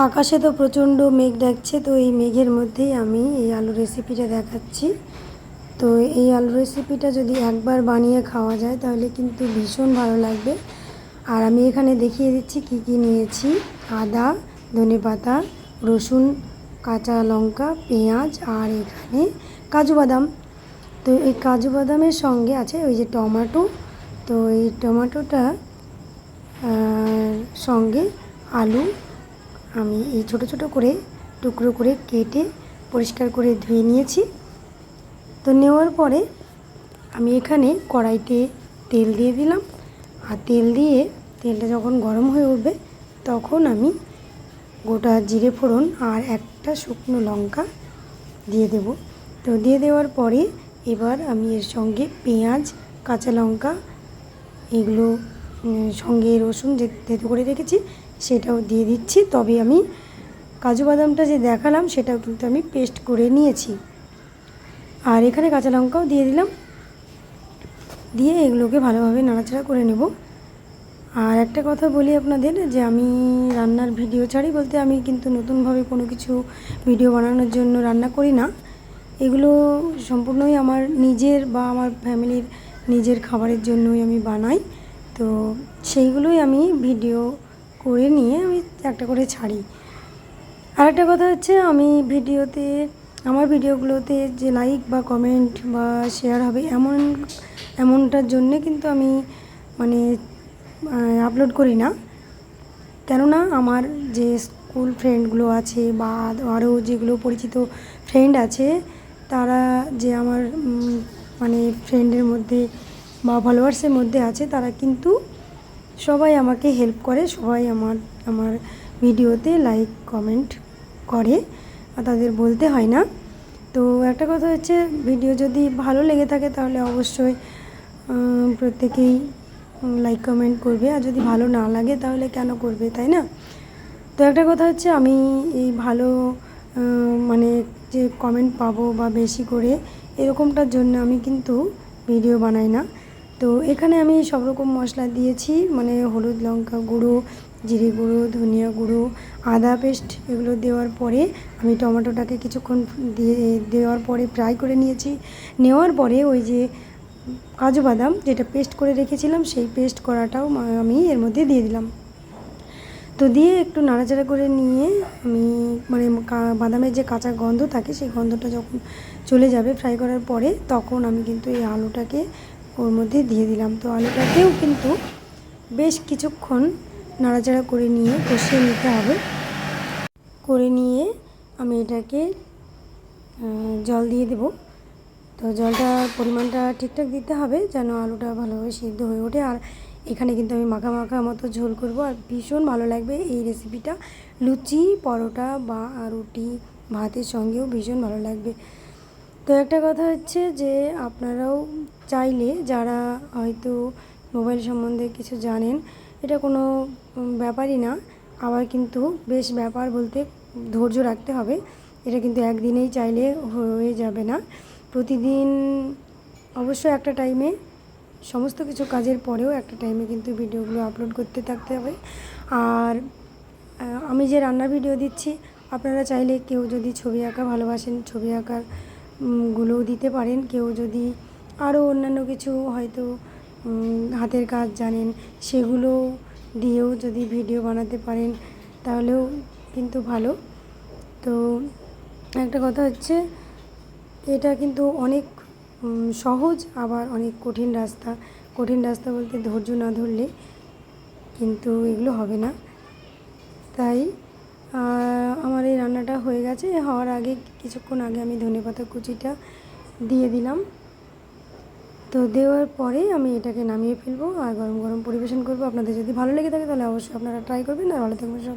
আকাশে তো প্রচণ্ড মেঘ ডাকছে, তো এই মেঘের মধ্যেই আমি এই আলু রেসিপিটা দেখাচ্ছি। তো এই আলু রেসিপিটা যদি একবার বানিয়ে খাওয়া যায় তাহলে কিন্তু ভীষণ ভালো লাগবে। আর আমি এখানে দেখিয়ে দিচ্ছি কি কি নিয়েছি। আদা, ধনেপাতা, রসুন, কাঁচা লঙ্কা, পেঁয়াজ আর এখানে কাজু বাদাম। তো এই কাজু বাদামের সঙ্গে আছে ওই যে টমেটো। তো এই টমেটোটা সঙ্গে আলু আমি এই ছোটো ছোটো করে টুকরো করে কেটে পরিষ্কার করে ধুয়ে নিয়েছি। তো নেওয়ার পরে আমি এখানে কড়াইতে তেল দিয়ে দিলাম। আর তেলটা যখন গরম হয়ে উঠবে তখন আমি গোটা জিরে ফোড়ন আর একটা শুকনো লঙ্কা দিয়ে দেব। তো দিয়ে দেওয়ার পরে এবার আমি এর সঙ্গে পেঁয়াজ, কাঁচা লঙ্কা এগুলো সঙ্গে রসুন যে থেতো করে রেখেছি সেটাও দিয়ে দিচ্ছি। তবে আমি কাজু বাদামটা যে দেখালাম সেটাও কিন্তু আমি পেস্ট করে নিয়েছি। আর এখানে কাঁচা লঙ্কাও দিয়ে দিলাম। দিয়ে এগুলোকে ভালোভাবে নাড়াচাড়া করে নেব। আর একটা কথা বলি আপনাদের, যে আমি রান্নার ভিডিও ছাড়ি বলতে আমি কিন্তু নতুনভাবে কোনো কিছু ভিডিও বানানোর জন্য রান্না করি না। এগুলো সম্পূর্ণই আমার নিজের বা আমার ফ্যামিলির নিজের খাবারের জন্যই আমি বানাই। তো সেইগুলোই আমি ভিডিও করে নিয়ে আমি একটা করে ছাড়ি। আরেকটা কথা হচ্ছে, আমি আমার ভিডিওগুলোতে যে লাইক বা কমেন্ট বা শেয়ার হবে এমনটার জন্যে কিন্তু আমি মানে আপলোড করি না। কেননা আমার যে স্কুল ফ্রেন্ডগুলো আছে বা আরও যেগুলো পরিচিত ফ্রেন্ড আছে, তারা যে আমার মানে ফ্রেন্ডের মধ্যে বা ফলোয়ার্সের মধ্যে আছে, তারা কিন্তু সবাই আমাকে হেল্প করে, সবাই আমার ভিডিওতে লাইক কমেন্ট করে, তাদের বলতে হয় না। তো একটা কথা হচ্ছে, ভিডিও যদি ভালো লেগে থাকে তাহলে অবশ্যই প্রত্যেকেই লাইক কমেন্ট করবে, আর যদি ভালো না লাগে তাহলে কেন করবে, তাই না? তো একটা কথা হচ্ছে, আমি এই ভালো মানে যে কমেন্ট পাবো বা বেশি করে এরকমটার জন্য আমি কিন্তু ভিডিও বানাই না। তো এখানে আমি সব রকম মশলা দিয়েছি, মানে হলুদ, লঙ্কা গুঁড়ো, জিরে গুঁড়ো, ধনিয়া গুঁড়ো, আদা পেস্ট এগুলো দেওয়ার পরে আমি টমেটোটাকে কিছুক্ষণ দেওয়ার পরে ফ্রাই করে নিয়েছি। নেওয়ার পরে ওই যে কাজু বাদাম যেটা পেস্ট করে রেখেছিলাম সেই পেস্ট করাটাও আমি এর মধ্যে দিয়ে দিলাম। তো দিয়ে একটু নাড়াচাড়া করে নিয়ে আমি মানে বাদামের যে কাঁচা গন্ধ থাকে সেই গন্ধটা যখন চলে যাবে ফ্রাই করার পরে, তখন আমি কিন্তু এই আলুটাকে ওর মধ্যে দিয়ে দিলাম। তো আলুটাকেও কিন্তু বেশ কিছুক্ষণ নাড়াচাড়া করে নিয়ে কষিয়ে নিতে হবে। করে নিয়ে আমি এটাকে জল দিয়ে দেব। তো জলটার পরিমাণটা ঠিকঠাক দিতে হবে যেন আলুটা ভালোভাবে সিদ্ধ হয়ে ওঠে। আর এখানে কিন্তু আমি মাখা মাখা মতো ঝোল করব, আর ভীষণ ভালো লাগবে এই রেসিপিটা। লুচি, পরোটা বা রুটি, ভাতের সঙ্গেও ভীষণ ভালো লাগবে। তো একটা কথা হচ্ছে যে আপনারাও চাইলে, যারা হয়তো মোবাইল সম্বন্ধে কিছু জানেন, এটা কোনো ব্যাপারই না। আবার কিন্তু বেশ ব্যাপার বলতে ধৈর্য রাখতে হবে। এটা কিন্তু একদিনেই চাইলে হয়ে যাবে না। প্রতিদিন অবশ্যই একটা টাইমে সমস্ত কিছু কাজের পরেও একটা টাইমে কিন্তু ভিডিওগুলো আপলোড করতে থাকতে হবে। আর আমি যে রান্নার ভিডিও দিচ্ছি, আপনারা চাইলে কেউ যদি ছবি আঁকা ভালোবাসেন, ছবি আঁকার গুলোও দিতে পারেন। কেউ যদি আরও অন্যান্য কিছু হয়তো হাতের কাজ জানেন, সেগুলো দিয়েও যদি ভিডিও বানাতে পারেন তাহলেও কিন্তু ভালো। তো একটা কথা হচ্ছে, এটা কিন্তু অনেক সহজ আবার অনেক কঠিন রাস্তা। কঠিন রাস্তা বলতে ধৈর্য না ধরলে কিন্তু এগুলো হবে না। তাই আমার এই রান্নাটা হয়ে গেছে। হওয়ার আগে কিছুক্ষণ আগে আমি ধনেপাতা কুচিটা দিয়ে দিলাম। তো দেওয়ার পরে আমি এটাকে নামিয়ে ফেলবো আর গরম গরম পরিবেশন করবো। আপনাদের যদি ভালো লেগে থাকে তাহলে অবশ্যই আপনারা ট্রাই করবেন। আর ভালো থাকবেন সবাই।